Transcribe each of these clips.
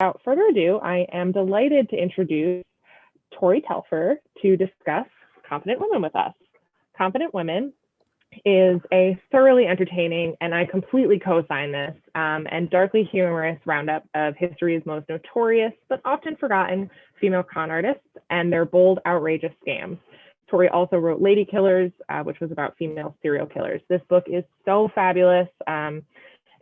Without further ado, I am delighted to introduce Tori Telfer to discuss Confident Women with us. Confident Women is a thoroughly entertaining, and I completely co-sign this, and darkly humorous roundup of history's most notorious but often forgotten female con artists and their bold, outrageous scams. Tori also wrote Lady Killers, which was about female serial killers. This book is so fabulous.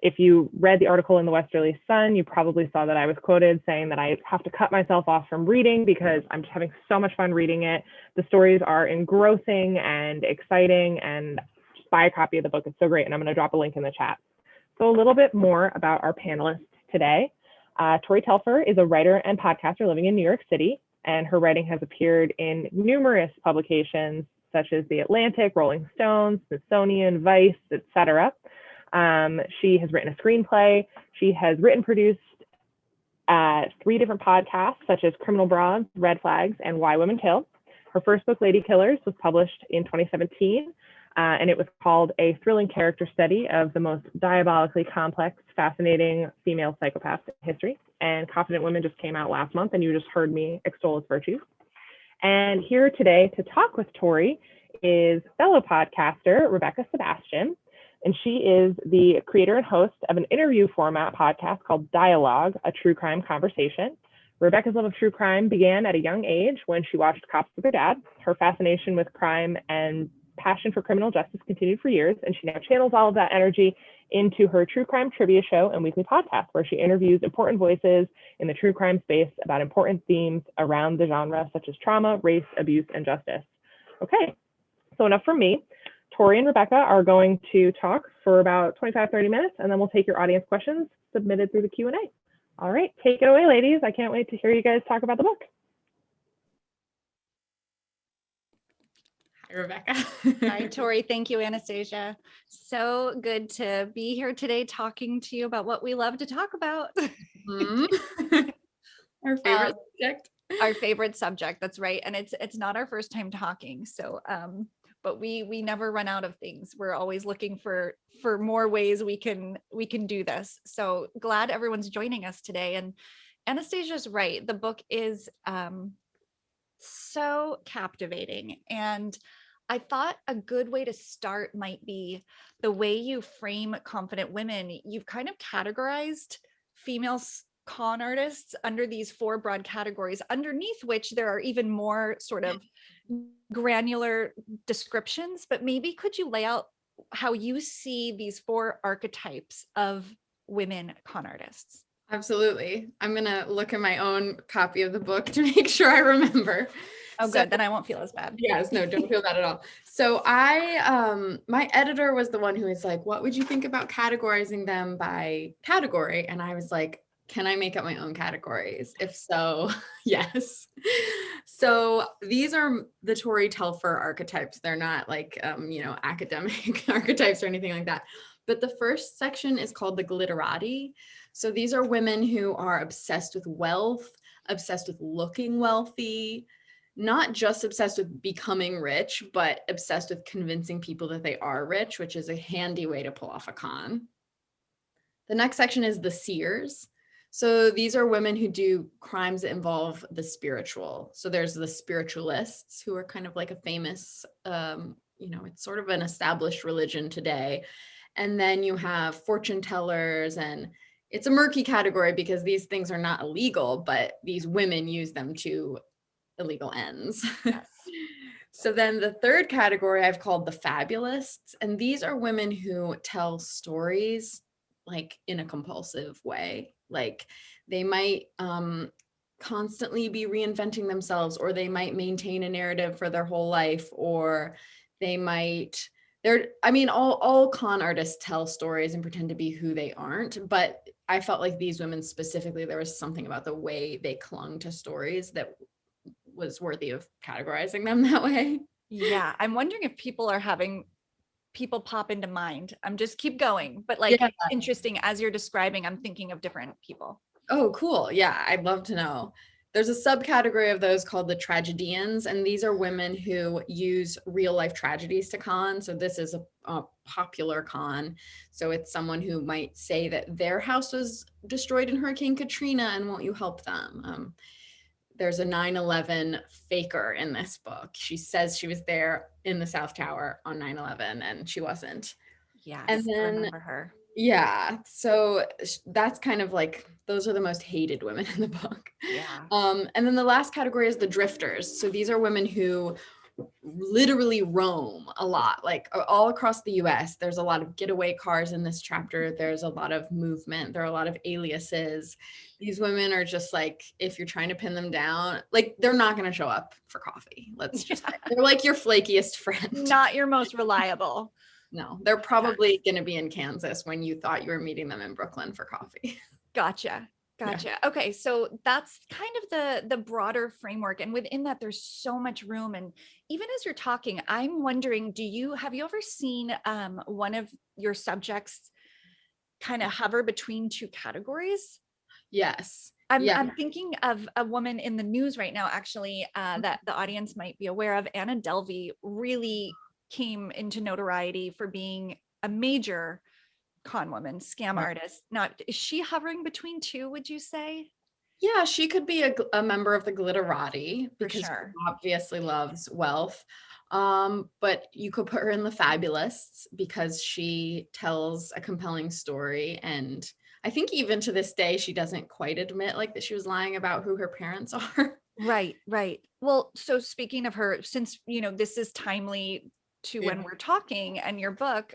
If you read the article in the Westerly Sun, you probably saw that I was quoted saying that I have to cut myself off from reading because I'm just having so much fun reading it. The stories are engrossing and exciting, and just buy a copy of the book. It's so great, and I'm going to drop a link in the chat. So a little bit more about our panelists today. Tori Telfer is a writer and podcaster living in New York City, and her writing has appeared in numerous publications such as The Atlantic, Rolling Stone, Smithsonian, Vice, etc. She has written a screenplay. She has written, produced 3 different podcasts, such as Criminal Broads, Red Flags, and Why Women Kill. Her first book, Lady Killers, was published in 2017, and it was called A Thrilling Character Study of the Most Diabolically Complex, Fascinating Female Psychopaths in History. And Confident Women just came out last month, and you just heard me extol its virtues. And here today to talk with Tori is fellow podcaster Rebekah Sebastian. And she is the creator and host of an interview format podcast called DIE-ALOGUE, a true crime conversation. Rebekah's love of true crime began at a young age when she watched Cops with her dad. Her fascination with crime and passion for criminal justice continued for years, and she now channels all of that energy into her true crime trivia show and weekly podcast, where she interviews important voices in the true crime space about important themes around the genre, such as trauma, race, abuse, and justice. Okay, so enough from me. Tori and Rebekah are going to talk for about 25-30 minutes, and then we'll take your audience questions submitted through the Q&A. All right, take it away, ladies. I can't wait to hear you guys talk about the book. Hi, Rebekah. Hi, Tori. Thank you, Anastasia. So good to be here today talking to you about what we love to talk about. Our favorite subject. Our favorite subject, that's right. And it's not our first time talking. So but we never run out of things. We're always looking for more ways we can do this. So glad everyone's joining us today. And Anastasia's right. The book is so captivating. And I thought a good way to start might be the way you frame Confident Women. You've kind of categorized female con artists under these 4 broad categories, underneath which there are even more sort of granular descriptions. But maybe could you lay out how you see these 4 archetypes of women con artists? Absolutely. I'm going to look at my own copy of the book to make sure I remember. Oh, good. Then I won't feel as bad. Yes, no, don't feel bad at all. So my editor was the one who was like, what would you think about categorizing them by category? And I was like, can I make up my own categories? If so, yes. So these are the Tori Telfer archetypes. They're not like, academic archetypes or anything like that. But the first section is called the Glitterati. So these are women who are obsessed with wealth, obsessed with looking wealthy, not just obsessed with becoming rich, but obsessed with convincing people that they are rich, which is a handy way to pull off a con. The next section is the Seers. So these are women who do crimes that involve the spiritual. So there's the spiritualists, who are kind of like a famous, it's sort of an established religion today. And then you have fortune tellers, and it's a murky category because these things are not illegal, but these women use them to illegal ends. Yes. So then the third category I've called the fabulists. And these are women who tell stories like in a compulsive way. Like they might constantly be reinventing themselves, or they might maintain a narrative for their whole life, or they might, all con artists tell stories and pretend to be who they aren't. But I felt like these women specifically, there was something about the way they clung to stories that was worthy of categorizing them that way. Yeah. I'm wondering if people are having people pop into mind. I'm just keep going, but interesting as you're describing, I'm thinking of different people. Oh, cool. Yeah, I'd love to know. there's a subcategory of those called the tragedians, and these are women who use real life tragedies to con. So this is a popular con. So it's someone who might say that their house was destroyed in Hurricane Katrina and won't you help them? There's a 9/11 faker in this book. She says she was there in the South Tower on 9/11 and she wasn't. Yes, And I then, remember her. yeah, so that's kind of like, those are the most hated women in the book. Yeah. And then the last category is the drifters. So these are women who literally roam a lot, like all across the US. There's a lot of getaway cars in this chapter. There's a lot of movement. There are a lot of aliases. These women are just like, if you're trying to pin them down, like they're not going to show up for coffee. Let's just, they're like your flakiest friend. Not your most reliable. No, they're probably going to be in Kansas when you thought you were meeting them in Brooklyn for coffee. Gotcha. Gotcha. Yeah. Okay. So that's kind of the broader framework. And within that, there's so much room. And even as you're talking, I'm wondering, have you ever seen one of your subjects kind of hover between two categories? Yes. I'm thinking of a woman in the news right now, actually, that the audience might be aware of. Anna Delvey really came into notoriety for being a major con woman, scam artist. Now, is she hovering between two, would you say? Yeah, she could be a member of the Glitterati because she obviously loves wealth. But you could put her in the Fabulists because she tells a compelling story. And I think even to this day, she doesn't quite admit like that she was lying about who her parents are. Right, right. Well, so speaking of her, since, this is timely to when we're talking and your book,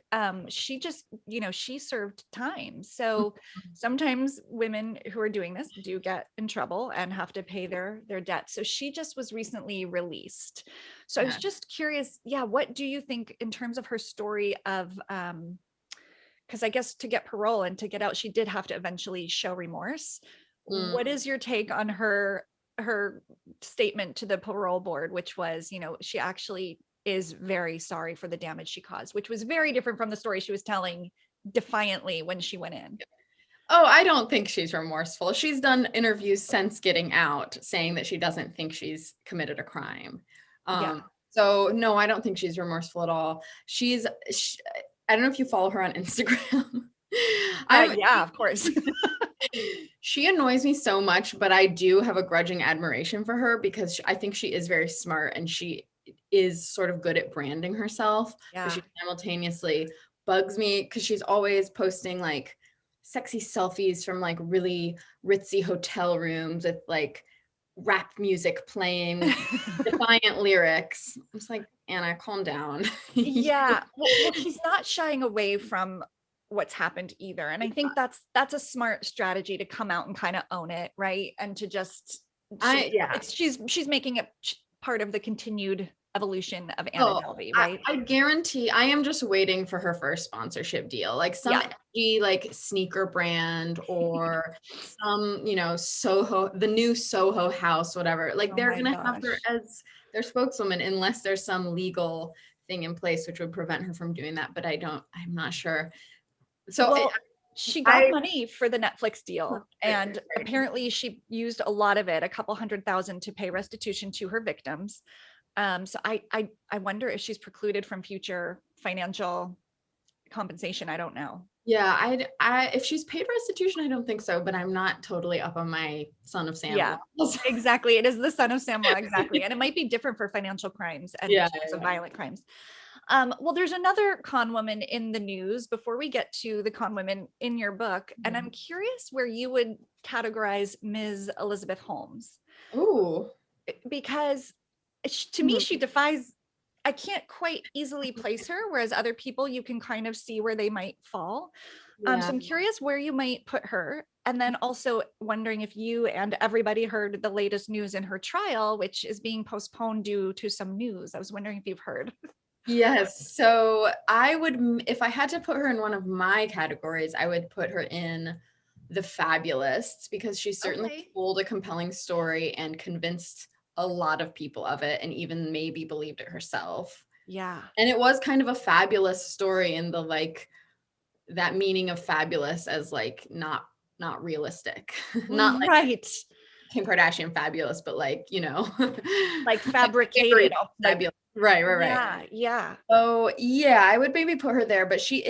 she just, she served time. So sometimes women who are doing this do get in trouble and have to pay their debt. So she just was recently released. So I was just curious, what do you think in terms of her story of, because I guess to get parole and to get out, she did have to eventually show remorse. What is your take on her statement to the parole board, which was, she actually is very sorry for the damage she caused, which was very different from the story she was telling defiantly when she went in? Oh, I don't think she's remorseful. She's done interviews since getting out saying that she doesn't think she's committed a crime. So no, I don't think she's remorseful at all. I don't know if you follow her on Instagram. Yeah, of course. She annoys me so much, but I do have a grudging admiration for her because I think she is very smart and she is sort of good at branding herself. Yeah. But she simultaneously bugs me because she's always posting like sexy selfies from like really ritzy hotel rooms with like rap music playing defiant lyrics. I'm just like, Anna, calm down. Yeah. Well, she's not shying away from what's happened either. And I think that's a smart strategy to come out and kind of own it, right? And to just she's making it part of the continued evolution of Anna Delvey, right? I guarantee I am just waiting for her first sponsorship deal, like some edgy like sneaker brand or some, Soho, the new Soho house, whatever. Like they're gonna have her as their spokeswoman unless there's some legal thing in place which would prevent her from doing that. But I'm not sure. So she got money for the Netflix deal, and apparently she used a lot of it, a couple $100,000, to pay restitution to her victims. So I wonder if she's precluded from future financial compensation. I don't know. Yeah, if she's paid restitution, I don't think so, but I'm not totally up on my Son of Sam. Yeah, exactly. It is the Son of Sam law, exactly. And it might be different for financial crimes and violent crimes. Well, there's another con woman in the news before we get to the con women in your book. And I'm curious where you would categorize Ms. Elizabeth Holmes. Ooh. Because to me, she defies, I can't quite easily place her, whereas other people, you can kind of see where they might fall. So I'm curious where you might put her. And then also wondering if you and everybody heard the latest news in her trial, which is being postponed due to some news. I was wondering if you've heard. Yes. So I would, if I had to put her in one of my categories, I would put her in the Fabulists because she certainly told a compelling story and convinced a lot of people of it and even maybe believed it herself. Yeah. And it was kind of a fabulous story in the like that meaning of fabulous as like not realistic. Not like Kim Kardashian fabulous, but like, you know, like fabricated. Like, fabulous. Right. yeah, yeah. Oh yeah, I would maybe put her there, but she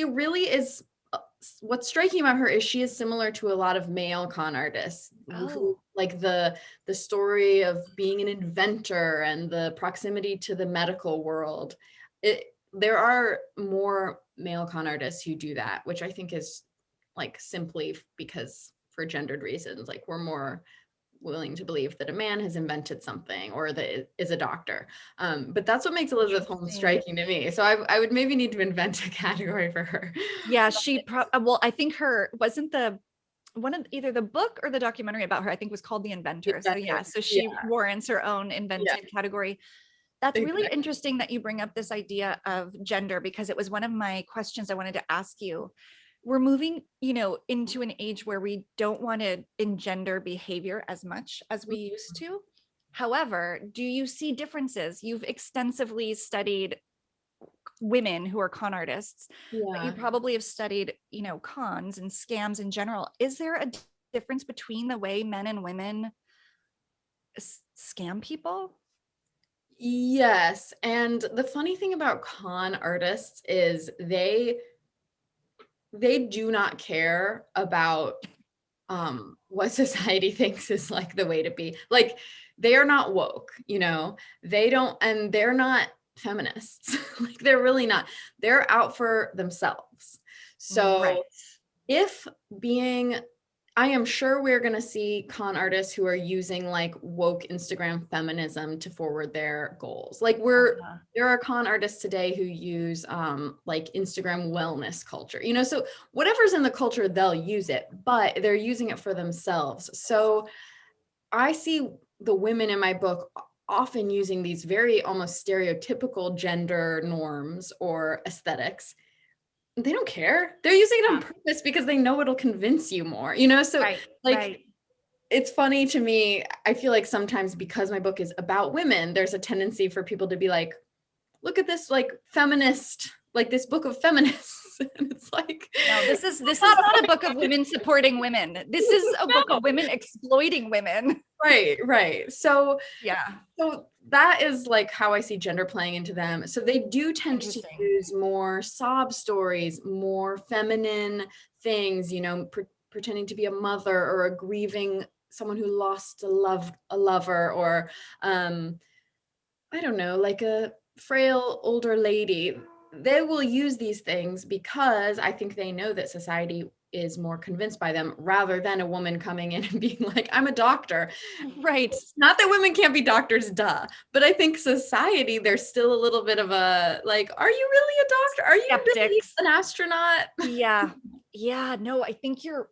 really is, what's striking about her is she is similar to a lot of male con artists who, like the story of being an inventor and the proximity to the medical world. There are more male con artists who do that, which I think is like simply because for gendered reasons, like we're more willing to believe that a man has invented something or that is a doctor. But that's what makes Elizabeth Holmes striking to me. So I would maybe need to invent a category for her. Yeah, well, I think wasn't the one of either the book or the documentary about her, I think was called The Inventor. So yeah, so she warrants her own invented category. That's really interesting that you bring up this idea of gender, because it was one of my questions I wanted to ask you. We're moving, into an age where we don't want to engender behavior as much as we used to. However, do you see differences? You've extensively studied women who are con artists. But you probably have studied, cons and scams in general. Is there a difference between the way men and women scam people? Yes. And the funny thing about con artists is they do not care about what society thinks is like the way to be. Like they are not woke, they don't, and they're not feminists. Like they're really not. They're out for themselves. So I am sure we're going to see con artists who are using like woke Instagram feminism to forward their goals. Like there are con artists today who use like Instagram wellness culture, so whatever's in the culture, they'll use it, but they're using it for themselves. So I see the women in my book often using these very almost stereotypical gender norms or aesthetics. They don't care. They're using it on purpose because they know it'll convince you more, so it's funny to me. I feel like sometimes because my book is about women, there's a tendency for people to be like, look at this like feminist, like this book of feminists. And it's like, no, this is not a book of women supporting women. This is a book of women exploiting women. Right. So that is like how I see gender playing into them. So they do tend to use more sob stories, more feminine things, pretending to be a mother or a grieving someone who lost a lover, or I don't know, like a frail older lady. They will use these things because I think they know that society is more convinced by them, rather than a woman coming in and being like, I'm a doctor. Right. Not that women can't be doctors, duh. But I think society, there's still a little bit of a like, are you really a doctor? Are you really an astronaut? Yeah, no, I think you're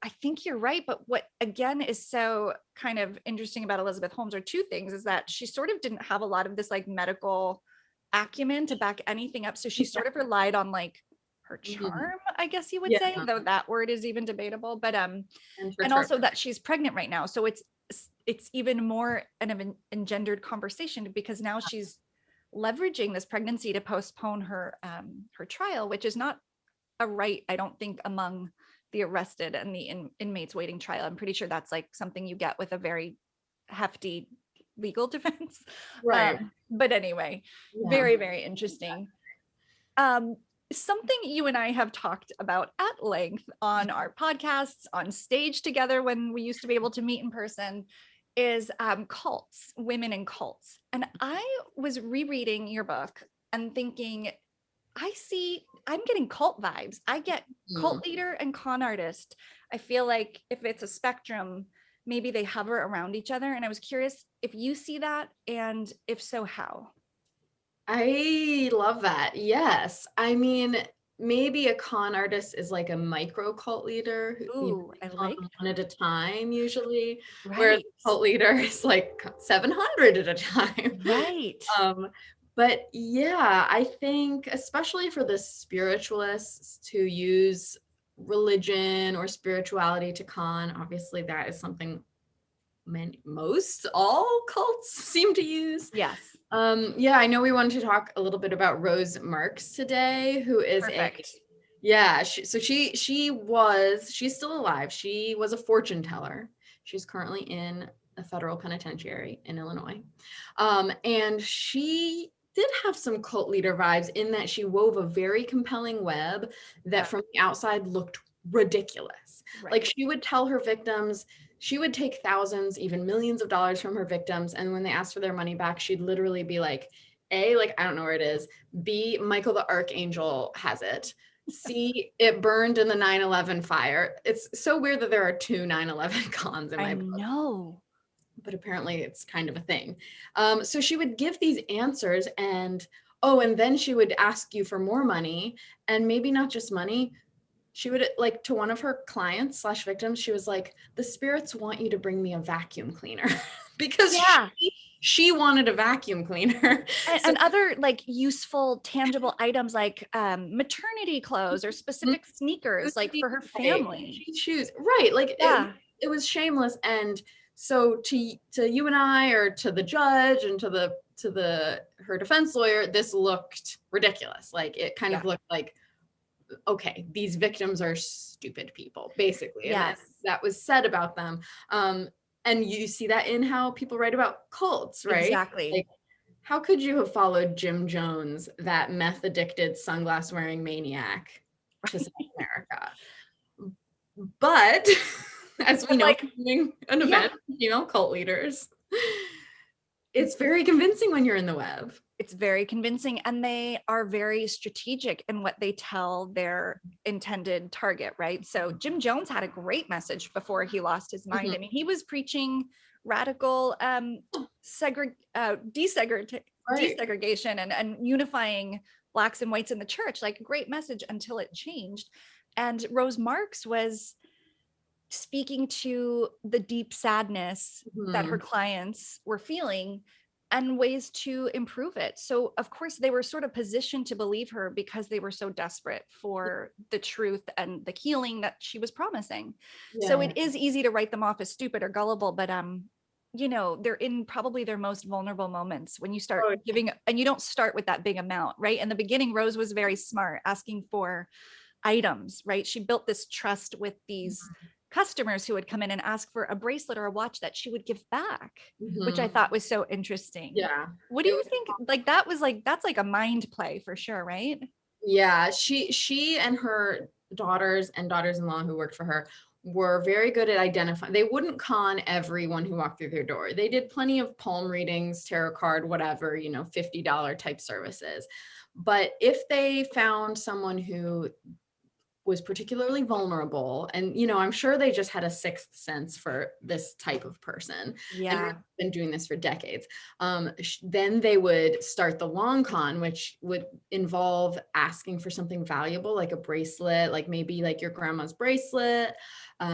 right. But what again is so kind of interesting about Elizabeth Holmes are two things, is that she sort of didn't have a lot of this like medical acumen to back anything up. So she sort of relied on like her charm, I guess you would say, though that word is even debatable. But and also that she's pregnant right now. So it's even more an engendered conversation, because now she's leveraging this pregnancy to postpone her trial, which is not a right, I don't think, among the arrested and the inmates waiting trial. I'm pretty sure that's like something you get with a very hefty legal defense. Right. But anyway, very, very interesting. Something you and I have talked about at length on our podcasts, on stage together when we used to be able to meet in person, is cults, women in cults. And I was rereading your book and thinking, I'm getting cult vibes. I get cult leader and con artist. I feel like if it's a spectrum, maybe they hover around each other. And I was curious if you see that, and if so, how? I love that. Yes. I mean, maybe a con artist is like a micro cult leader who I like one at a time usually, whereas a cult leader is like 700 at a time. Right. But yeah, I think especially for the spiritualists to use religion or spirituality to con, obviously that is something all cults seem to use. Yes. I know we wanted to talk a little bit about Rose Marks today, who is Yeah, she's still alive. She was a fortune teller. She's currently in a federal penitentiary in Illinois. And she did have some cult leader vibes in that she wove a very compelling web that from the outside looked ridiculous. Right. Like she would tell her victims, she would take thousands, even millions of dollars from her victims. And when they asked for their money back, she'd literally be like, A, like, I don't know where it is. B, Michael the Archangel has it. C, it burned in the 9/11 fire. It's so weird that there are two 9/11 cons in my book. I know. But apparently it's kind of a thing. So she would give these answers and then she would ask you for more money, and maybe not just money. She would, like, to one of her clients / victims, she was like, the spirits want you to bring me a vacuum cleaner because she wanted a vacuum cleaner. And other like useful, tangible items like maternity clothes or specific sneakers, like for her family. Shoes, right? Like it was shameless. And so to you and I, or to the judge and to her defense lawyer, this looked ridiculous. Like it kind of looked like, okay, these victims are stupid people, basically. Yes. And that was said about them. And you see that in how people write about cults, right? Exactly. Like, how could you have followed Jim Jones, that meth addicted, sunglass wearing maniac, to South America? But as we know, like, an event, cult leaders, it's very convincing when you're in the web. It's very convincing, and they are very strategic in what they tell their intended target, right? So Jim Jones had a great message before he lost his mind. I mean, he was preaching radical desegregation and unifying Blacks and whites in the church, like a great message until it changed. And Rose Marks was speaking to the deep sadness that her clients were feeling and ways to improve it. So of course they were sort of positioned to believe her because they were so desperate for the truth and the healing that she was promising. Yeah. So it is easy to write them off as stupid or gullible, but they're in probably their most vulnerable moments when you start giving, and you don't start with that big amount, right? In the beginning, Rose was very smart, asking for items, right? She built this trust with these customers who would come in and ask for a bracelet or a watch that she would give back, which I thought was so interesting. Yeah. What do you think? Like that's like a mind play for sure, right? Yeah. She and her daughters and daughters-in-law who worked for her were very good at identifying. They wouldn't con everyone who walked through their door. They did plenty of palm readings, tarot card, whatever, $50 type services. But if they found someone who was particularly vulnerable, and I'm sure they just had a sixth sense for this type of person, and been doing this for decades, then they would start the long con, which would involve asking for something valuable, like a bracelet, like maybe like your grandma's bracelet,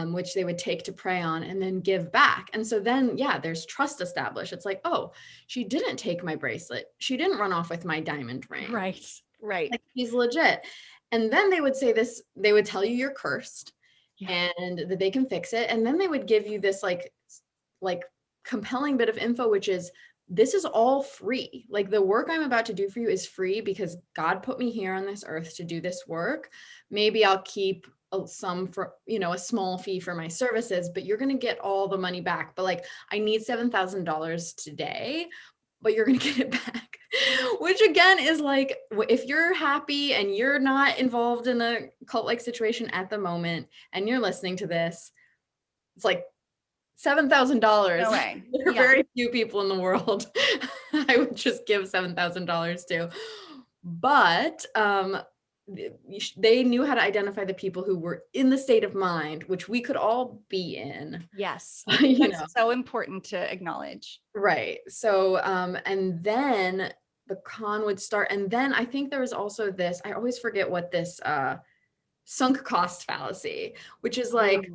which they would take to prey on and then give back. And so then there's trust established. It's like, oh, she didn't take my bracelet, she didn't run off with my diamond ring, right like she's legit. And then they would say this, they would tell you you're cursed and that they can fix it. And then they would give you this like compelling bit of info, which is, this is all free. Like the work I'm about to do for you is free because God put me here on this earth to do this work. Maybe I'll keep some for, a small fee for my services, but you're going to get all the money back. But like, I need $7,000 today, but you're going to get it back. Which again is like, if you're happy and you're not involved in a cult-like situation at the moment and you're listening to this, it's like $7,000. No way. There are very few people in the world I would just give $7,000 to. But they knew how to identify the people who were in the state of mind, which we could all be in. Yes. That's so important to acknowledge. Right. So, and then the con would start. And then I think there was also this, I always forget what this sunk cost fallacy, which is like,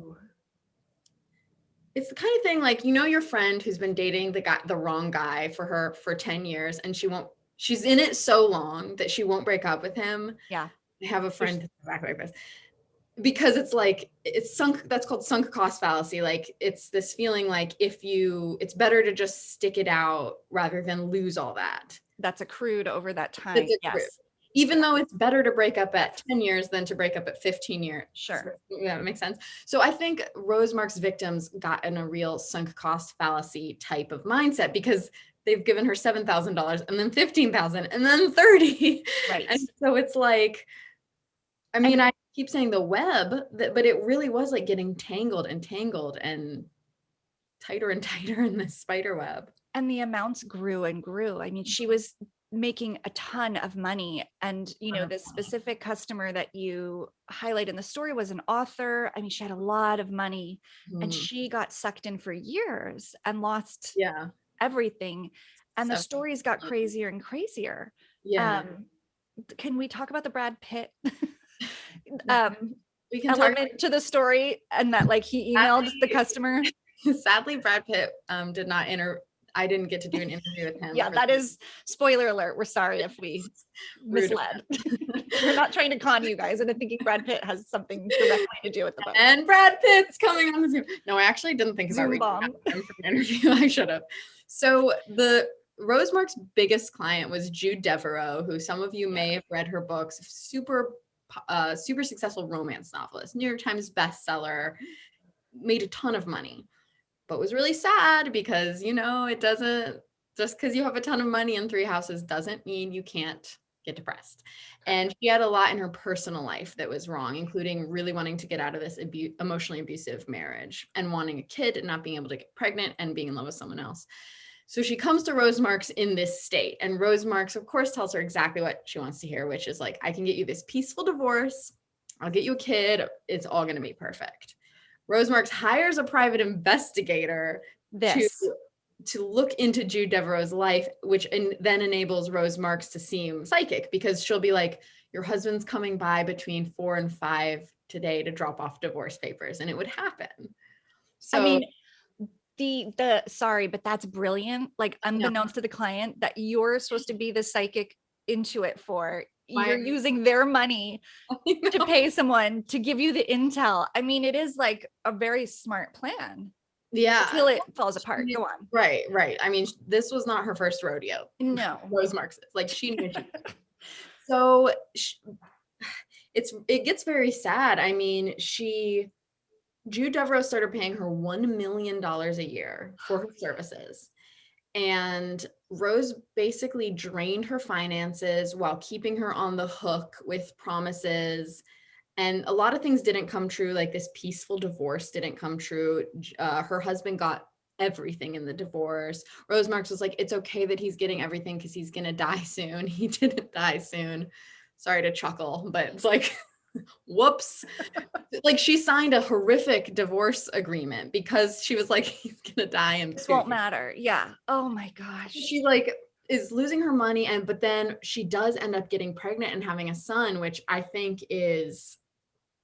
it's the kind of thing like, your friend who's been dating the wrong guy for 10 years and she's in it so long that she won't break up with him. Yeah. I have a friend that's exactly like this. Because it's like, that's called sunk cost fallacy. Like it's this feeling like it's better to just stick it out rather than lose all that. That's accrued over that time. Yes. even though it's better to break up at 10 years than to break up at 15 years. Sure. Yeah, that makes sense. So I think Rosemark's victims got in a real sunk cost fallacy type of mindset because they've given her $7,000 and then $15,000 and then 30. Right. And so it's like, I mean, I keep saying the web, but it really was like getting tangled and tighter and tighter in this spider web. And the amounts grew and grew. I mean, she was making a ton of money. And, you know, the specific customer that you highlight in the story was an author. I mean, she had a lot of money and she got sucked in for years and lost everything. And the stories got crazier and crazier. Yeah. Can we talk about the Brad Pitt we can element to the story and that like he emailed the customer? Sadly, Brad Pitt did not I didn't get to do an interview with him. Yeah, that is spoiler alert. We're sorry if we misled. We're not trying to con you guys into thinking Brad Pitt has something directly to do with the book. And Brad Pitt's coming on the Zoom. No, I actually didn't think about Zoom bomb him for an interview. I should have. So the Rosemark's biggest client was Jude Devereaux, who some of you may have read her books. Super successful romance novelist, New York Times bestseller, made a ton of money. But was really sad because, you know, it doesn't, just because you have a ton of money in 3 houses doesn't mean you can't get depressed. And she had a lot in her personal life that was wrong, including really wanting to get out of this emotionally abusive marriage and wanting a kid and not being able to get pregnant and being in love with someone else. So she comes to Rosemark's in this state, and Rosemark's, of course, tells her exactly what she wants to hear, which is like, I can get you this peaceful divorce. I'll get you a kid. It's all going to be perfect. Rosemark's hires a private investigator to look into Jude Devereaux's life, which then enables Rosemark's to seem psychic because she'll be like, your husband's coming by between 4 and 5 today to drop off divorce papers, and it would happen. So, I mean, the sorry, but that's brilliant. Like unbeknownst to the client that you're supposed to be the psychic intuit for. You're using their money to pay someone to give you the intel. I mean, it is like a very smart plan. Yeah. Until it falls apart. Go on. Right. I mean, this was not her first rodeo. No. Rosemark's. Like she knew. So it gets very sad. I mean, Jude Devereaux started paying her $1 million a year for her services. And Rose basically drained her finances while keeping her on the hook with promises. And a lot of things didn't come true, like this peaceful divorce didn't come true. Her husband got everything in the divorce. Rosemark's was like, it's okay that he's getting everything because he's going to die soon. He didn't die soon. Sorry to chuckle, but it's like, whoops. Like she signed a horrific divorce agreement because she was like, he's gonna die and this won't matter. Yeah. Oh my gosh. She like is losing her money, but then she does end up getting pregnant and having a son, which I think is,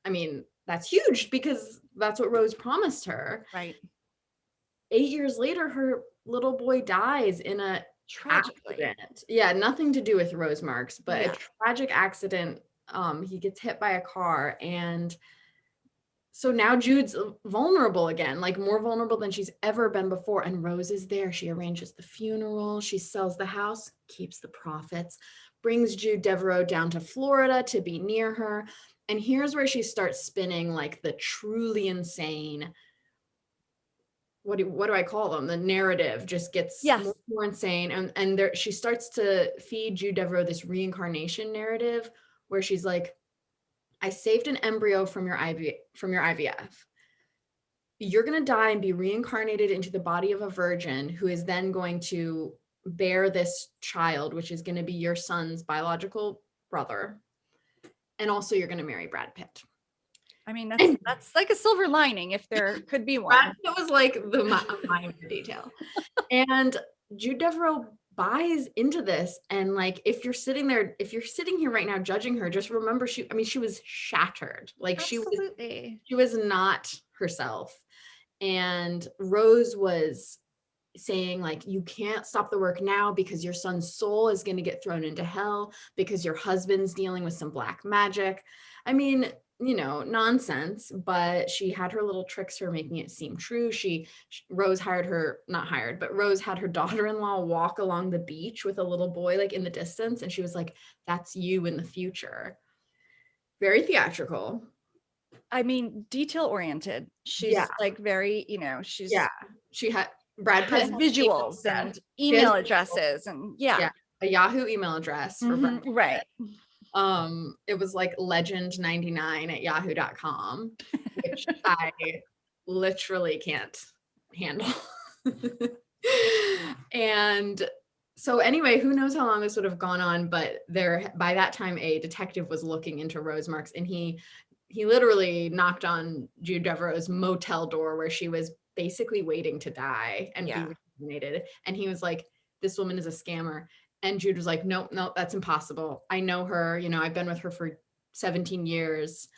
I mean, that's huge because that's what Rose promised her. Right. 8 years later, her little boy dies in a accident. Yeah, nothing to do with Rosemark's, but a tragic accident. He gets hit by a car, and so now Jude's vulnerable again, like more vulnerable than she's ever been before. And Rose is there. She arranges the funeral. She sells the house, keeps the profits, brings Jude Devereaux down to Florida to be near her. And here's where she starts spinning like the truly insane, what do I call them? The narrative just gets more insane. And there, she starts to feed Jude Devereaux this reincarnation narrative where she's like, I saved an embryo from your IVF. You're going to die and be reincarnated into the body of a virgin who is then going to bear this child, which is going to be your son's biological brother. And also you're going to marry Brad Pitt. I mean, that's like a silver lining if there could be one. Brad Pitt was like the minor detail. And Jude Devereaux buys into this, and like if you're sitting here right now judging her, just remember she was shattered. Like Absolutely. she was not herself. And Rose was saying like, you can't stop the work now because your son's soul is going to get thrown into hell because your husband's dealing with some black magic. I mean, nonsense, but she had her little tricks for making it seem true. Rose had her daughter-in-law walk along the beach with a little boy like in the distance, and she was like, "That's you in the future." Very theatrical. I mean, detail oriented. She's like very, she's she had Brad Pitt has visuals and email addresses and a Yahoo email address for Brad Pitt. Right. It was like legend99@yahoo.com, which I literally can't handle. And so anyway, who knows how long this would have gone on, but by that time a detective was looking into Rose Marks, and he literally knocked on Jude Devereaux's motel door where she was basically waiting to die and be rejuvenated. And he was like, "This woman is a scammer." And Jude was like, "No, that's impossible. I know her. I've been with her for 17 years.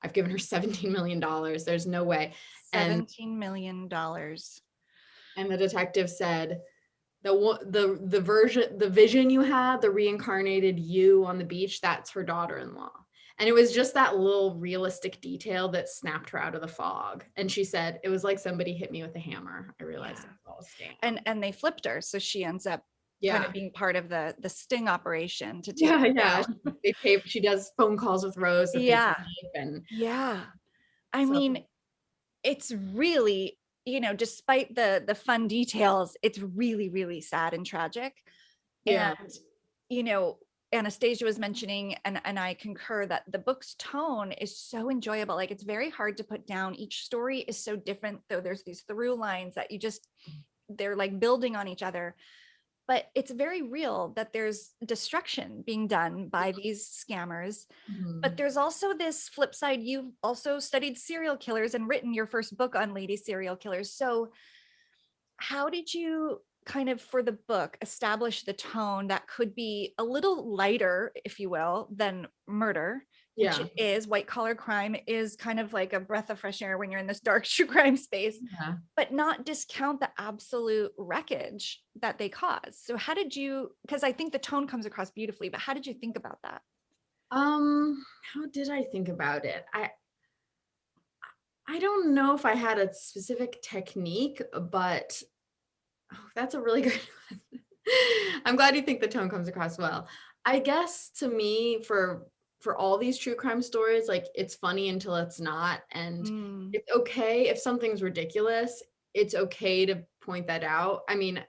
I've given her $17 million. There's no way." $17 million. And the detective said, the vision you had, the reincarnated you on the beach, that's her daughter-in-law. And it was just that little realistic detail that snapped her out of the fog. And she said, "It was like somebody hit me with a hammer. I realized it was all a scam." And they flipped her. So she ends up kind of being part of the sting operation to take her down. She does phone calls with Rose. I mean, it's really, despite the fun details, it's really, really sad and tragic. And Anastasia was mentioning, and I concur, that the book's tone is so enjoyable. Like, it's very hard to put down. Each story is so different, though there's these through lines that they're like building on each other. But it's very real that there's destruction being done by these scammers. But there's also this flip side. You've also studied serial killers and written your first book on lady serial killers. So how did you kind of, for the book, establish the tone that could be a little lighter, if you will, than murder, which it is? White collar crime is kind of like a breath of fresh air when you're in this dark true crime space, but not discount the absolute wreckage that they cause. So how did you, because I think the tone comes across beautifully, but how did you think about that? How did I think about it? I don't know if I had a specific technique, but that's a really good one. I'm glad you think the tone comes across well. I guess to me, for all these true crime stories, like, it's funny until it's not. And it's okay if something's ridiculous. It's okay to point that out. I mean,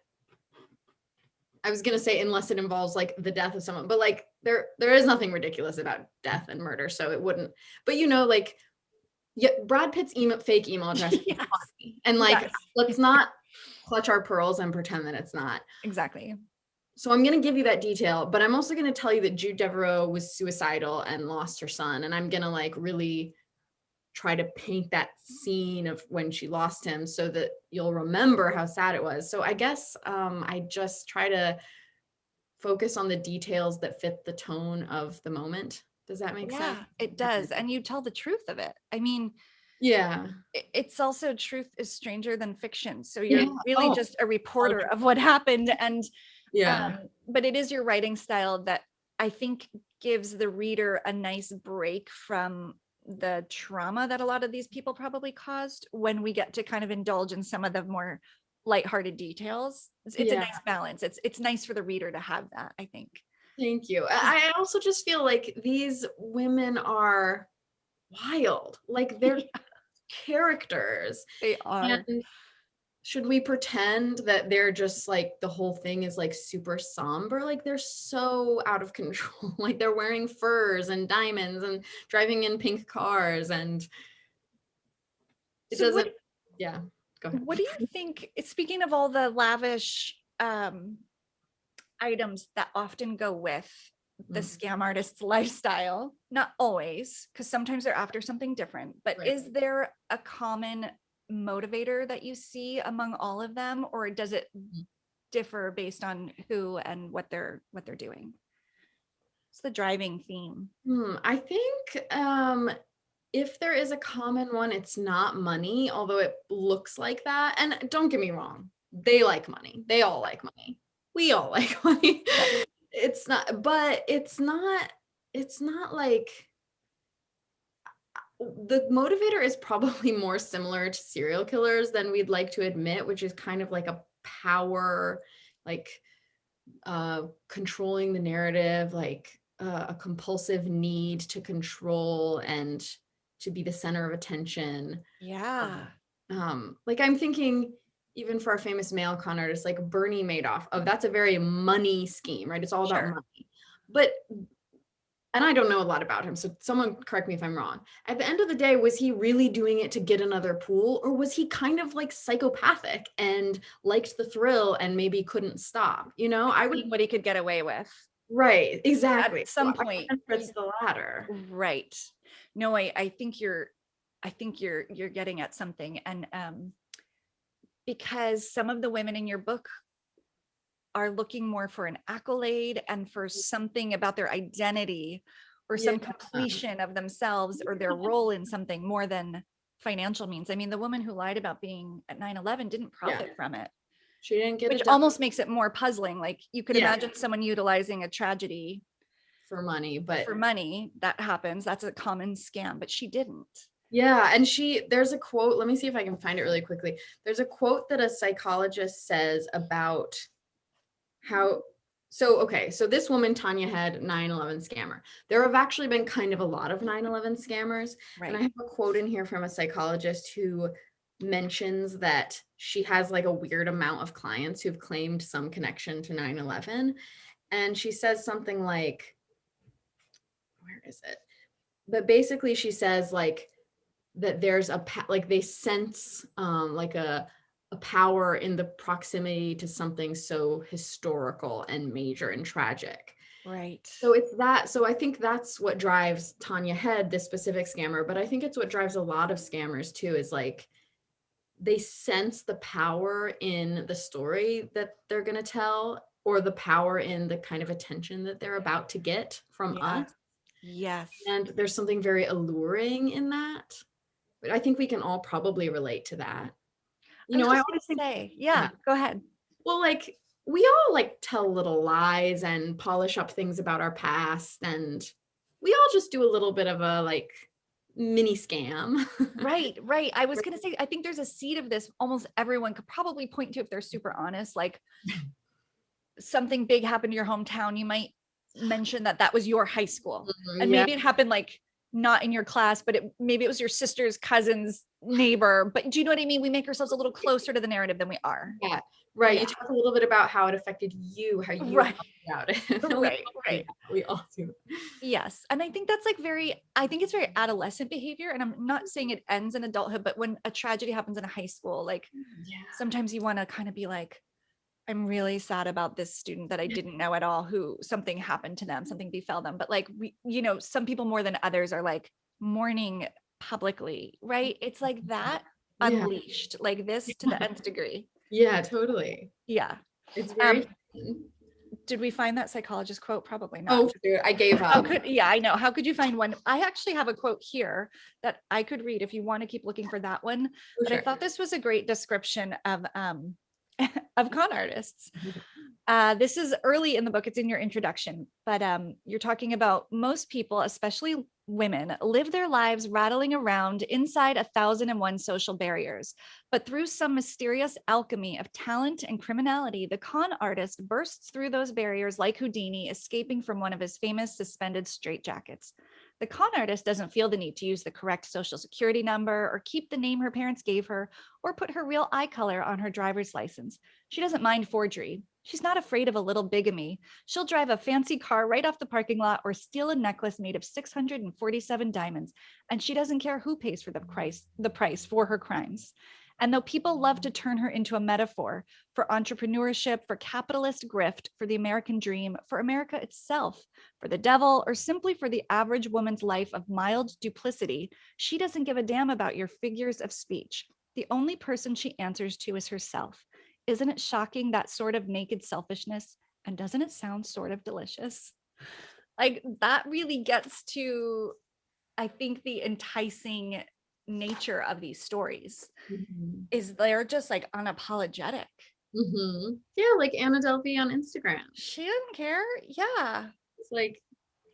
I was going to say, unless it involves like the death of someone, but like there is nothing ridiculous about death and murder. So it wouldn't, but Brad Pitt's fake email address is funny. And like, let's not clutch our pearls and pretend that it's not. Exactly. So I'm going to give you that detail, but I'm also going to tell you that Jude Devereaux was suicidal and lost her son. And I'm going to like really try to paint that scene of when she lost him so that you'll remember how sad it was. So I guess I just try to focus on the details that fit the tone of the moment. Does that make sense? Yeah, it does. And you tell the truth of it. I mean, it's also, truth is stranger than fiction. So you're really just a reporter of what happened. And but it is your writing style that I think gives the reader a nice break from the trauma that a lot of these people probably caused when we get to kind of indulge in some of the more lighthearted details. It's a nice balance. It's nice for the reader to have that, I think. Thank you. I also just feel like these women are wild. Like, they're characters. They are. And should we pretend that they're just like, the whole thing is like super somber? Like, they're so out of control. Like, they're wearing furs and diamonds and driving in pink cars, and it doesn't. Go ahead. What do you think, speaking of all the lavish items that often go with the scam artist's lifestyle? Not always, because sometimes they're after something different, but is there a common motivator that you see among all of them, or does it differ based on who and what they're doing? It's the driving theme. I think if there is a common one, it's not money, although it looks like that. And don't get me wrong, they like money. They all like money. We all like money. It's not like, the motivator is probably more similar to serial killers than we'd like to admit, which is kind of like a power, like controlling the narrative, like a compulsive need to control and to be the center of attention. Yeah. Like I'm thinking even for our famous male con artist like Bernie Madoff, that's a very money scheme, right? It's all about Sure. money. But and I don't know a lot about him, so someone correct me if I'm wrong. At the end of the day, was he really doing it to get another pool, or was he kind of like psychopathic and liked the thrill and maybe couldn't stop? You know, I would. What he could get away with. Right, exactly. At some So point, it's the latter. right. No, I think you're getting at something. And because some of the women in your book are looking more for an accolade and for something about their identity or some completion of themselves or their role in something more than financial means. I mean, the woman who lied about being at 9/11 didn't profit from it. She didn't get which it almost makes it more puzzling. Like you could imagine someone utilizing a tragedy for money, but for money, that happens. That's a common scam, but she didn't. Yeah. And there's a quote, let me see if I can find it really quickly. There's a quote that a psychologist says about how, so this woman, Tanya Head, 9/11 scammer. There have actually been kind of a lot of 9/11 scammers. Right. And I have a quote in here from a psychologist who mentions that she has like a weird amount of clients who've claimed some connection to 9/11. And she says something like, where is it? But basically she says like that there's like they sense like a power in the proximity to something so historical and major and tragic. Right. So it's that. So I think that's what drives Tanya Head, this specific scammer, but I think it's what drives a lot of scammers too, is like they sense the power in the story that they're going to tell, or the power in the kind of attention that they're about to get from us. Yes. And there's something very alluring in that. But I think we can all probably relate to that. You know, I always say, go ahead. Well, like we all like tell little lies and polish up things about our past, and we all just do a little bit of a like mini scam. Right. I was going to say, I think there's a seed of this almost everyone could probably point to if they're super honest, like something big happened to your hometown. You might mention that was your high school. And maybe it happened like not in your class, but maybe it was your sister's cousin's neighbor. But do you know what I mean? We make ourselves a little closer to the narrative than we are. Yeah. Right. Yeah. You talk a little bit about how it affected you, how you felt about it. Right. We all do. Yes. And I think that's like I think it's very adolescent behavior. And I'm not saying it ends in adulthood, but when a tragedy happens in a high school, like sometimes you want to kind of be like, I'm really sad about this student that I didn't know at all, who something happened to them, something befell them. But like, some people more than others are like mourning publicly, right? It's like that unleashed, like this to the nth degree. Yeah, totally. Yeah. It's very did we find that psychologist quote? Probably not. Oh, dude, I gave up. I know. How could you find one? I actually have a quote here that I could read if you want to keep looking for that one. But I thought this was a great description of con artists. This is early in the book. It's in your introduction, but you're talking about most people, especially women, live their lives rattling around inside 1,001 social barriers. But through some mysterious alchemy of talent and criminality, the con artist bursts through those barriers like Houdini, escaping from one of his famous suspended straitjackets. The con artist doesn't feel the need to use the correct social security number or keep the name her parents gave her or put her real eye color on her driver's license. She doesn't mind forgery. She's not afraid of a little bigamy. She'll drive a fancy car right off the parking lot or steal a necklace made of 647 diamonds, and she doesn't care who pays for the price for her crimes. And though people love to turn her into a metaphor for entrepreneurship, for capitalist grift, for the American dream, for America itself, for the devil, or simply for the average woman's life of mild duplicity, she doesn't give a damn about your figures of speech. The only person she answers to is herself. Isn't it shocking, that sort of naked selfishness? And doesn't it sound sort of delicious? Like that really gets to, I think, the enticing nature of these stories is they're just like unapologetic. Yeah, like Anna Delvey on Instagram. She doesn't care. Yeah. It's like,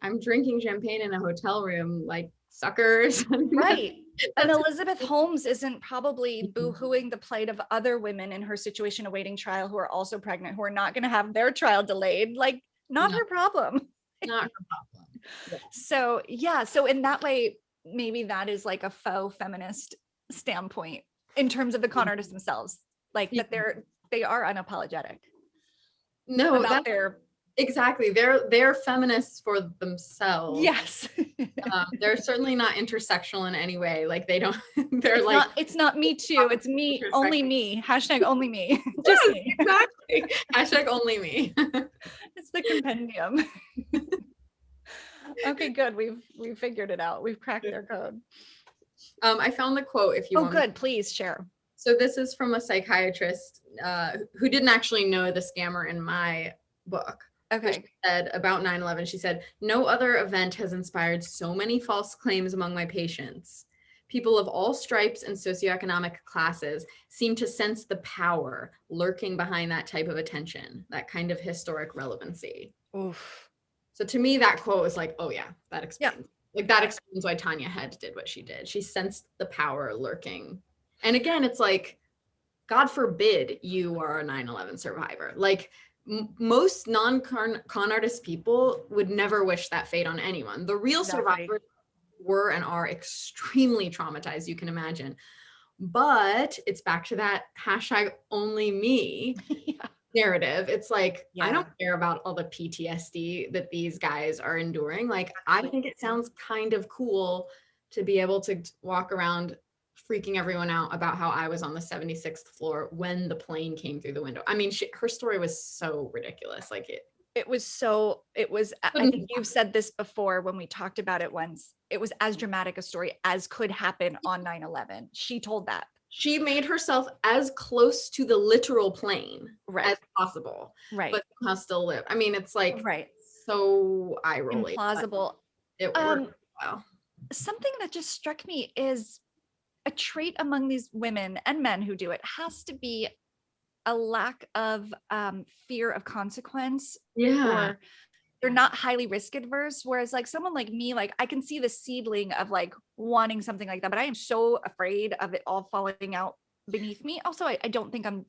I'm drinking champagne in a hotel room, like suckers. Right. And Elizabeth Holmes isn't probably boo-hooing the plight of other women in her situation awaiting trial who are also pregnant, who are not going to have their trial delayed. Like, not her problem. Not her problem. Yeah. So yeah, so in that way, maybe that is like a faux feminist standpoint in terms of the con artists themselves, like that they are unapologetic. No, about their exactly. They're feminists for themselves. yes. They're certainly not intersectional in any way. Like they don't. They're It's like not, it's not me too. It's me, only me. Hashtag only me. Just yes, me. exactly. Hashtag only me. It's the compendium. Okay, good. We've figured it out. We've cracked their code. I found the quote. If you want good. Please share. So this is from a psychiatrist who didn't actually know the scammer in my book. Okay. She said about 9/11, she said, "No other event has inspired so many false claims among my patients. People of all stripes and socioeconomic classes seem to sense the power lurking behind that type of attention, that kind of historic relevancy." Oof. So to me, that quote was like, oh yeah, that explains. Like that explains why Tanya Head did what she did. She sensed the power lurking. And again, it's like, God forbid you are a 9/11 survivor. Like most con artist people would never wish that fate on anyone. The real survivors were and are extremely traumatized, you can imagine. But it's back to that hashtag only me narrative. It's like, I don't care about all the PTSD that these guys are enduring. Like, I think it sounds kind of cool to be able to walk around freaking everyone out about how I was on the 76th floor when the plane came through the window. I mean, her story was so ridiculous. Like it was, I think you've said this before when we talked about it once. It was as dramatic a story as could happen on 9/11. She told that. She made herself as close to the literal plane as possible. Right. But somehow still live. I mean, it's like right. so eye-rolling. Implausible. It worked well. Something that just struck me is a trait among these women and men who do it has to be a lack of fear of consequence. Or they're not highly risk adverse. Whereas like someone like me, like I can see the seedling of like wanting something like that, but I am so afraid of it all falling out beneath me. Also, I don't think I'm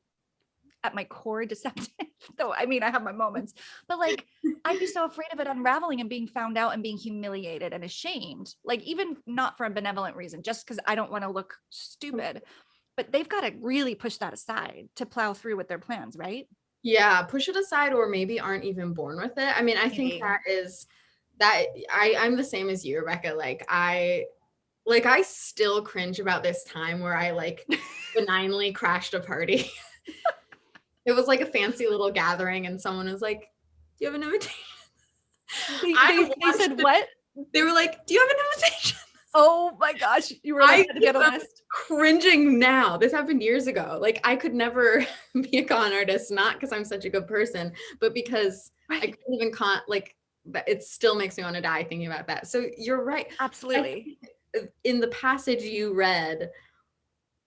at my core deceptive, though. I mean, I have my moments, but like I'd be so afraid of it unraveling and being found out and being humiliated and ashamed, like even not for a benevolent reason, just because I don't want to look stupid. But they've got to really push that aside to plow through with their plans, right? Yeah, push it aside, or maybe aren't even born with it. I mean, I think I'm the same as you, Rebecca. Like I still cringe about this time where I like benignly crashed a party. It was like a fancy little gathering and someone was like, "Do you have an invitation?" They said what? They were like, "Do you have an invitation?" Oh my gosh, you were like, to get honest. Cringing now. This happened years ago. Like I could never be a con artist, not because I'm such a good person, but because I couldn't even it still makes me want to die thinking about that. So you're right. Absolutely. In the passage you read,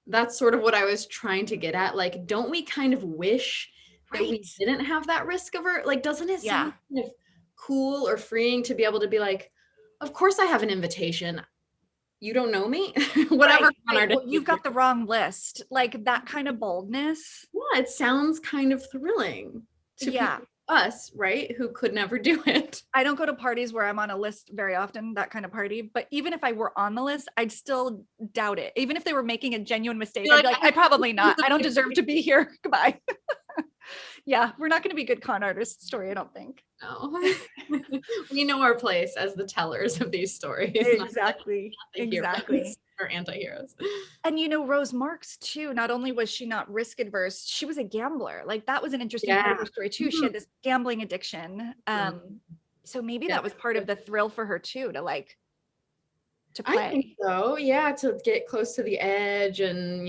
that's sort of what I was trying to get at. Like, don't we kind of wish that we didn't have that risk avert? Like, doesn't it sound kind of cool or freeing to be able to be like, of course I have an invitation. You don't know me? Whatever. Right. Well, you've got the wrong list. Like that kind of boldness. Yeah, it sounds kind of thrilling to us, right? Who could never do it. I don't go to parties where I'm on a list very often, that kind of party. But even if I were on the list, I'd still doubt it. Even if they were making a genuine mistake, I'd be like, I probably not. I don't deserve to be here. Goodbye. Yeah, we're not going to be good con artists story, I don't think. No. We know our place as the tellers of these stories. Exactly. Exactly. Or anti-heroes. And you know, Rose Marks too, not only was she not risk adverse, she was a gambler. Like that was an interesting part of her story too. She had this gambling addiction. So maybe that was part of the thrill for her too, to play. I think so. Yeah, to get close to the edge. And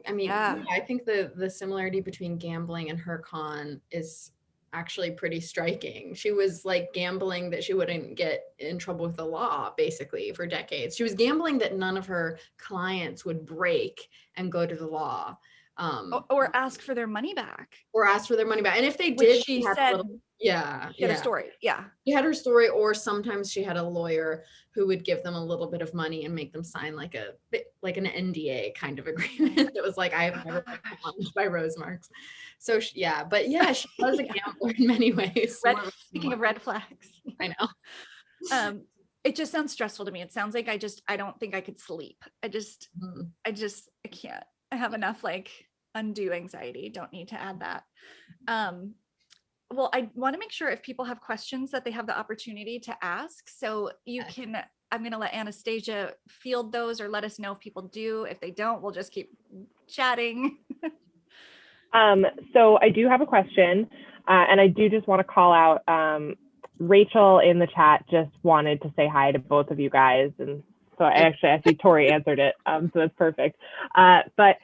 I mean, I think the similarity between gambling and her con is actually pretty striking. She was like gambling that she wouldn't get in trouble with the law basically for decades. She was gambling that none of her clients would break and go to the law. Or ask for their money back. Or ask for their money back. And if they Which did, she had said, she had a story. Yeah. She had her story, or sometimes she had a lawyer who would give them a little bit of money and make them sign like an NDA kind of agreement. That was like, I have never been punched by Rosemarks. So she was a gambler in many ways. Speaking of red flags. I know. It just sounds stressful to me. It sounds like I don't think I could sleep. I can't. I have enough like undue anxiety. Don't need to add that. Well, I want to make sure if people have questions that they have the opportunity to ask. So I'm going to let Anastasia field those, or let us know if people do. If they don't, we'll just keep chatting. So I do have a question, and I do just want to call out, Rachel in the chat just wanted to say hi to both of you guys. And so I see Tori answered it. So that's perfect. But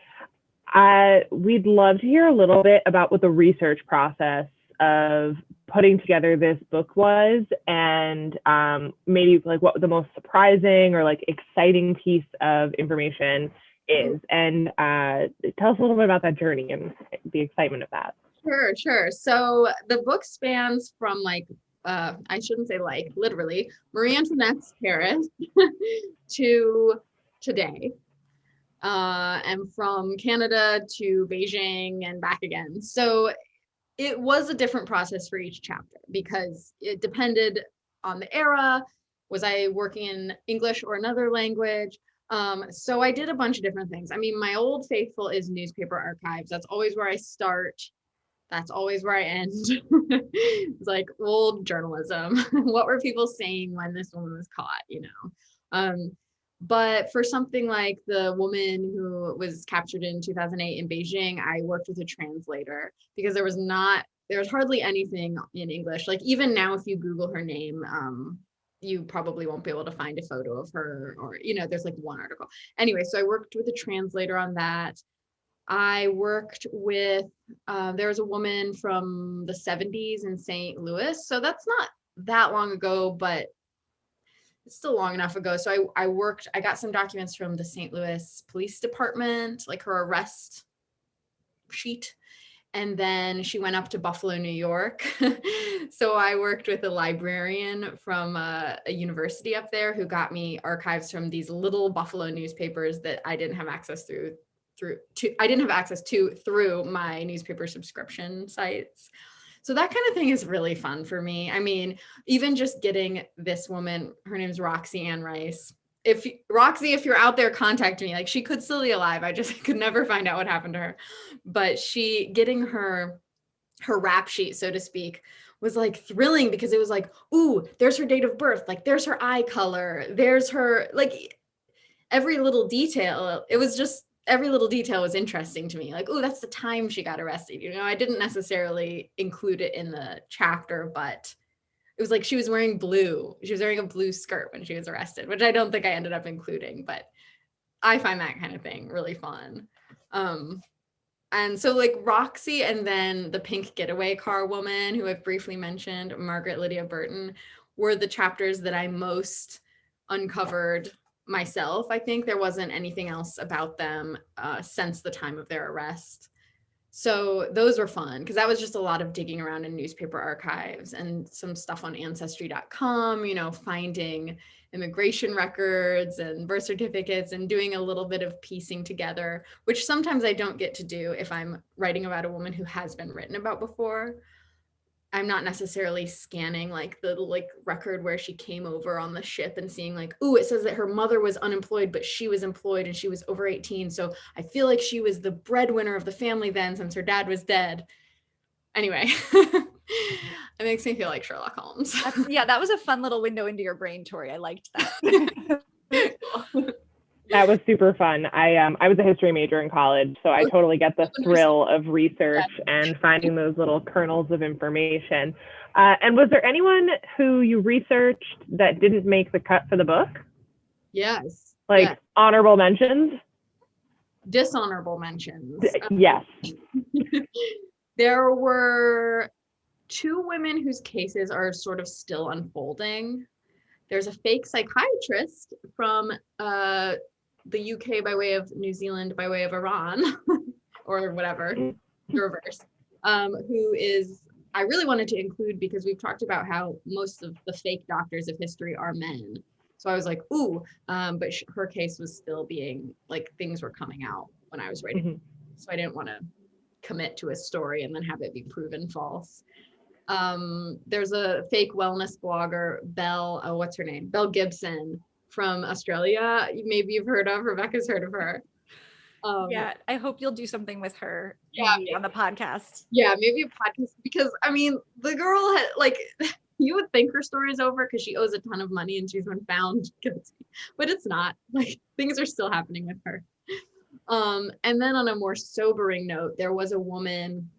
we'd love to hear a little bit about what the research process of putting together this book was, and maybe like what the most surprising or like exciting piece of information is, and tell us a little bit about that journey and the excitement of that. Sure. So the book spans from I shouldn't say literally Marie Antoinette's Paris to today, and from Canada to Beijing and back again. So it was a different process for each chapter because it depended on the era. Was I working in English or another language? So I did a bunch of different things. I mean, my old faithful is newspaper archives. That's always where I start. That's always where I end. It's like old journalism. What were people saying when this woman was caught, But for something like the woman who was captured in 2008 in Beijing, I worked with a translator because there was hardly anything in English. Like even now, if you Google her name, you probably won't be able to find a photo of her, or, there's like one article. Anyway, so I worked with a translator on that. I worked with, there was a woman from the 70s in St. Louis. So that's not that long ago, but it's still long enough ago. So I got some documents from the St. Louis Police Department, like her arrest sheet. And then she went up to Buffalo, New York. So I worked with a librarian from a university up there who got me archives from these little Buffalo newspapers that I didn't have access to through my newspaper subscription sites. So that kind of thing is really fun for me. I mean, even just getting this woman, her name's Roxy Ann Rice. If you're out there, contact me. Like, she could still be alive. I just could never find out what happened to her. But getting her rap sheet, so to speak, was like thrilling because it was like, ooh, there's her date of birth. Like, there's her eye color. There's her, like, every little detail. It was just, every little detail was interesting to me. Like, oh, that's the time she got arrested. I didn't necessarily include it in the chapter, but it was like she was wearing blue. She was wearing a blue skirt when she was arrested, which I don't think I ended up including, but I find that kind of thing really fun. And so like Roxy, and then the pink getaway car woman who I've briefly mentioned, Margaret Lydia Burton, were the chapters that I most uncovered myself. I think there wasn't anything else about them since the time of their arrest. So those were fun because that was just a lot of digging around in newspaper archives and some stuff on ancestry.com, finding immigration records and birth certificates and doing a little bit of piecing together, which sometimes I don't get to do if I'm writing about a woman who has been written about before. I'm not necessarily scanning like the record where she came over on the ship and seeing like, ooh, it says that her mother was unemployed, but she was employed and she was over 18. So I feel like she was the breadwinner of the family then since her dad was dead. Anyway, it makes me feel like Sherlock Holmes. That was a fun little window into your brain, Tori. I liked that. That was super fun. I was a history major in college, so I totally get the thrill of research and finding those little kernels of information. And was there anyone who you researched that didn't make the cut for the book? Yes. Like honorable mentions? Dishonorable mentions. Yes. There were 2 women whose cases are sort of still unfolding. There's a fake psychiatrist from the UK by way of New Zealand, by way of Iran, or whatever, the reverse, who is, I really wanted to include because we've talked about how most of the fake doctors of history are men. So I was like, ooh, but her case was still being like, things were coming out when I was writing. So I didn't want to commit to a story and then have it be proven false. There's a fake wellness blogger, what's her name? Belle Gibson from Australia. Maybe you've heard of, Rebecca's heard of her. Yeah, I hope you'll do something with her on the podcast. Yeah, maybe a podcast, because I mean, the girl had like, you would think her story is over because she owes a ton of money and she's been found guilty, but it's not. Like, things are still happening with her. And then on a more sobering note, there was a woman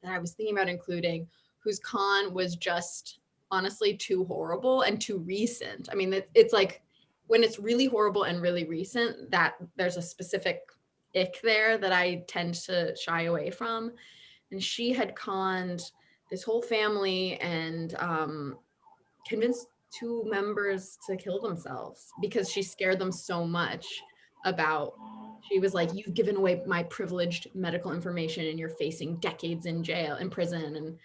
that I was thinking about including whose con was just honestly too horrible and too recent. I mean, it's like when it's really horrible and really recent, that there's a specific ick there that I tend to shy away from. And she had conned this whole family and convinced 2 members to kill themselves because she scared them so much about, she was like, you've given away my privileged medical information and you're facing decades in prison.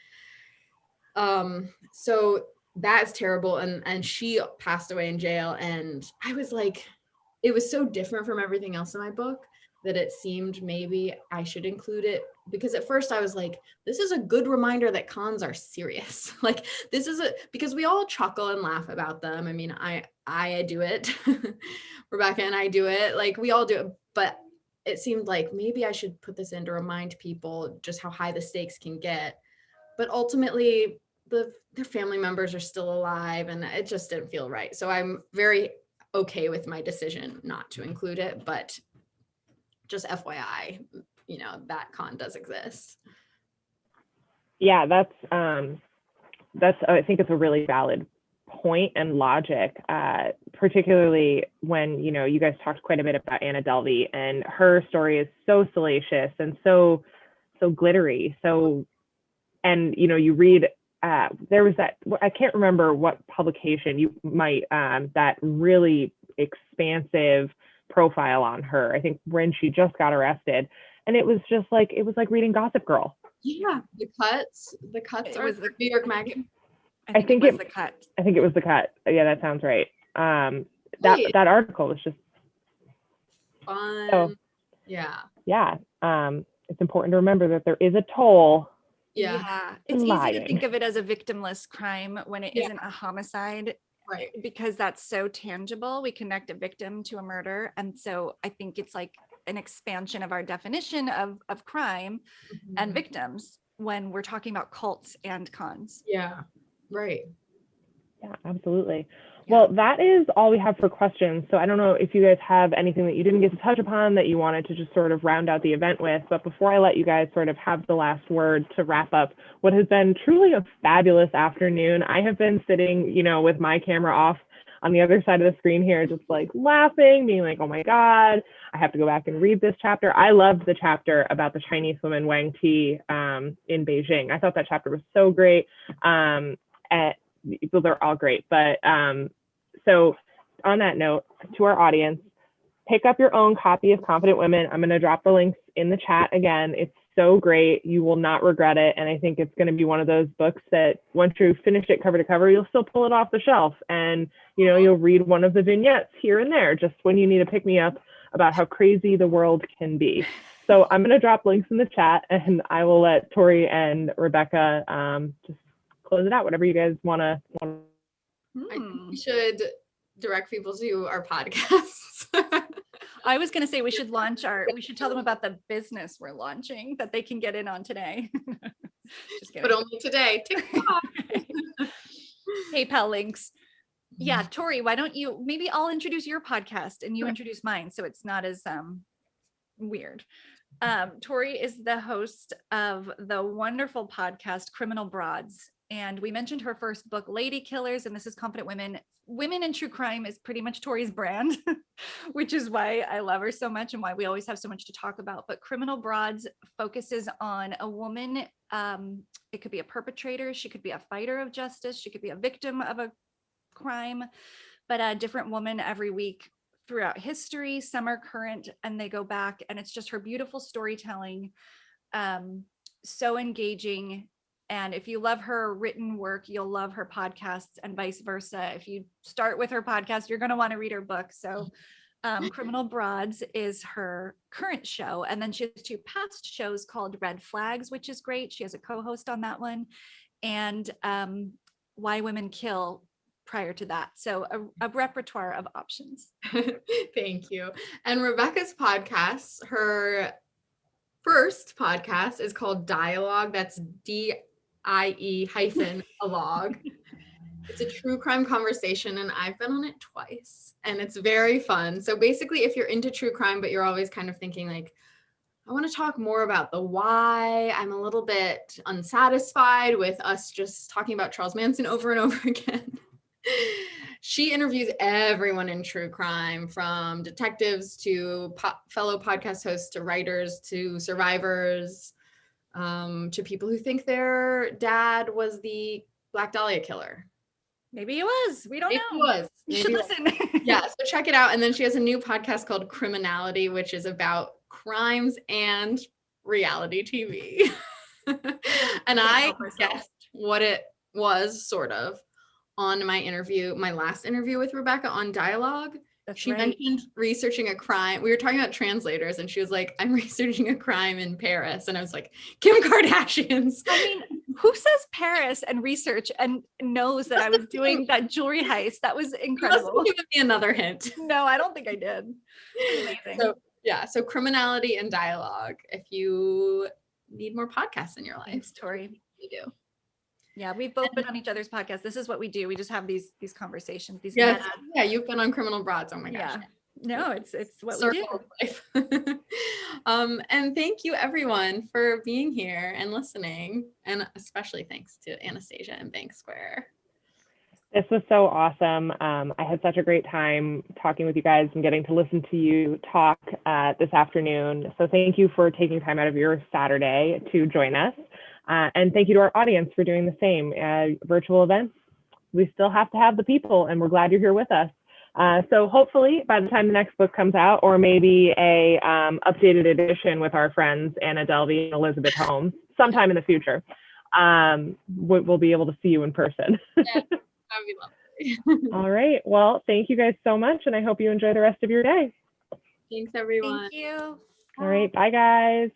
And so that's terrible. And she passed away in jail. And I was like, it was so different from everything else in my book that it seemed maybe I should include it, because at first I was like, this is a good reminder that cons are serious. Like, this is because we all chuckle and laugh about them. I mean, I do it. Rebecca and I do it. Like, we all do it. But it seemed like maybe I should put this in to remind people just how high the stakes can get. But ultimately, their family members are still alive, and it just didn't feel right. So I'm very okay with my decision not to include it, but just FYI, that con does exist. Yeah, that's I think it's a really valid point and logic, particularly when, you guys talked quite a bit about Anna Delvey, and her story is so salacious and so glittery. So, and you read, there was that, I can't remember what publication you might, that really expansive profile on her, I think when she just got arrested, and it was just like, it was like reading Gossip Girl. Yeah, the cuts are the New York Magazine. I think it was the cut. I think it was the cut. Yeah, that sounds right. That article was just fun. So, yeah. It's important to remember that there is a toll. Yeah. It's easy to think of it as a victimless crime when it isn't a homicide. Right. Because that's so tangible. We connect a victim to a murder. And so I think it's like an expansion of our definition of crime and victims when we're talking about cults and cons. Yeah. Right. Yeah, absolutely. Well, that is all we have for questions. So I don't know if you guys have anything that you didn't get to touch upon that you wanted to just sort of round out the event with. But before I let you guys sort of have the last word to wrap up what has been truly a fabulous afternoon, I have been sitting, with my camera off on the other side of the screen here, just like laughing, being like, oh my God, I have to go back and read this chapter. I loved the chapter about the Chinese woman Wang Ti in Beijing. I thought that chapter was so great. Well, they're all great, but so on that note, to our audience, pick up your own copy of Confident Women. I'm going to drop the links in the chat again. It's so great. You will not regret it. And I think it's going to be one of those books that once you finish it cover to cover, you'll still pull it off the shelf. And, you'll read one of the vignettes here and there, just when you need to pick me up about how crazy the world can be. So I'm going to drop links in the chat, and I will let Tori and Rebecca just close it out, whatever you guys want to. I think we should direct people to our podcasts. I was going to say we should tell them about the business we're launching that they can get in on today. Just kidding. But only today. TikTok. PayPal links. Yeah, Tori, why don't you, maybe I'll introduce your podcast and you introduce mine so it's not as weird. Tori is the host of the wonderful podcast Criminal Broads. And we mentioned her first book, Lady Killers, and this is Confident Women. Women in true crime is pretty much Tori's brand, which is why I love her so much and why we always have so much to talk about. But Criminal Broads focuses on a woman. It could be a perpetrator. She could be a fighter of justice. She could be a victim of a crime, but a different woman every week throughout history, some are current, and they go back, and it's just her beautiful storytelling, so engaging. And if you love her written work, you'll love her podcasts, and vice versa. If you start with her podcast, you're going to want to read her book. So Criminal Broads is her current show, and then she has 2 past shows called Red Flags, which is great. She has a co-host on that one, and Why Women Kill prior to that. So a repertoire of options. Thank you. And Rebekah's podcast, her first podcast is called DIE-ALOGUE. That's DIE-ALOGUE. It's a true crime conversation, and I've been on it twice, and it's very fun. So basically, if you're into true crime, but you're always kind of thinking like, I want to talk more about the why, I'm a little bit unsatisfied with us just talking about Charles Manson over and over again. She interviews everyone in true crime, from detectives to fellow podcast hosts to writers to survivors, to people who think their dad was the Black Dahlia killer. Maybe he was. We don't know. He was. You should listen. Yeah, so check it out. And then she has a new podcast called Criminality, which is about crimes and reality TV. And I guessed what it was, sort of, on my last interview with Rebekah on DIE-ALOGUE. She mentioned researching a crime. We were talking about translators, and she was like, I'm researching a crime in Paris. And I was like, Kim Kardashian's. I mean, who says Paris and research and knows that I was doing that jewelry heist? That was incredible. Give me another hint. No, I don't think I did. Amazing. So Criminality and DIE-ALOGUE, if you need more podcasts in your life. Thanks, Tori. You do. Yeah, we've both been on each other's podcasts. This is what we do. We just have these conversations. Yeah, you've been on Criminal Broads. Oh my gosh. Yeah. No, it's what Circle we do. of life. And thank you everyone for being here and listening. And especially thanks to Anastasia and Bank Square. This was so awesome. I had such a great time talking with you guys and getting to listen to you talk this afternoon. So thank you for taking time out of your Saturday to join us. And thank you to our audience for doing the same. Virtual events, we still have to have the people, and we're glad you're here with us. So hopefully by the time the next book comes out, or maybe a updated edition with our friends Anna Delvey and Elizabeth Holmes sometime in the future, we'll be able to see you in person. Yeah, that would be lovely. All right. Well, thank you guys so much, and I hope you enjoy the rest of your day. Thanks, everyone. Thank you. All right. Bye, guys.